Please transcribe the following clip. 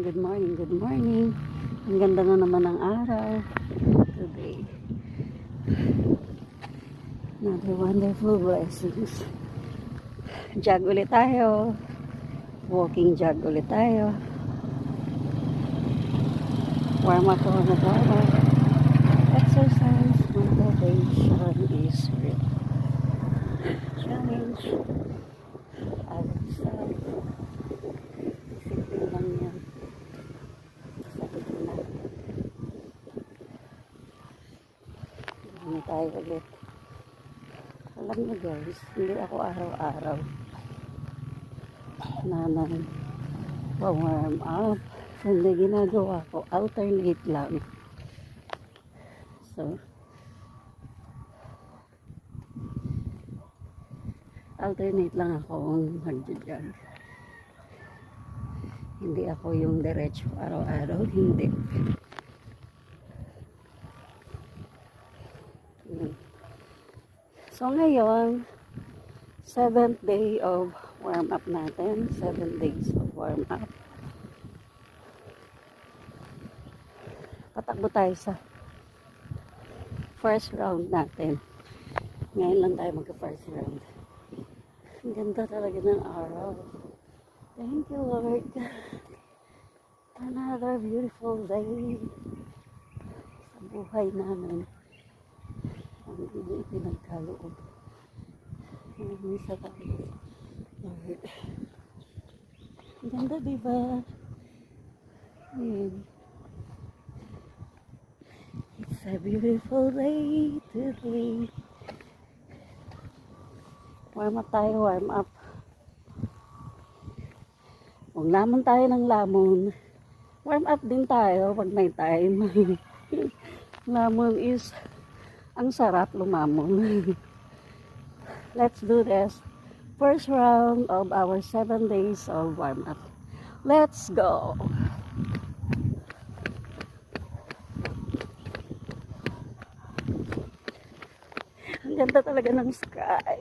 good morning, good morning. Ang ganda na naman ng araw today. Another wonderful blessings. Jog ulit tayo. Walking jog ulit tayo. Warm up ako na warm up. Exercise, motivation is real. Challenge. Outside. Isipin lang yan. Sabi ko na. Hindi tayo ulit. Alam niyo guys, hindi ako araw-araw na warm up. Hindi ginagawa ko. Alternate lang. So, alternate lang akong mag-jog. Hindi ako yung diretso araw-araw. Hindi. So, ngayon, 7th day of warm-up natin. 7 days of warm-up. Patakbo tayo sa first round natin. Ngayon lang tayo magka-first round. Ang ganda talaga ng araw. Thank you, Lord. Another beautiful day sa buhay namin. Ang pinagkaloob. Ang sa tayo, Lord. Ang ganda, diba? Ayan. It's a beautiful day today. Warm up tayo, warm up. Huwag lamon tayo ng lamon. Warm up din tayo pag may time. Lamon is, ang sarap lumamon. Let's do this. First round of our 7 days of warm up. Let's go! Ang ganda talaga ng sky.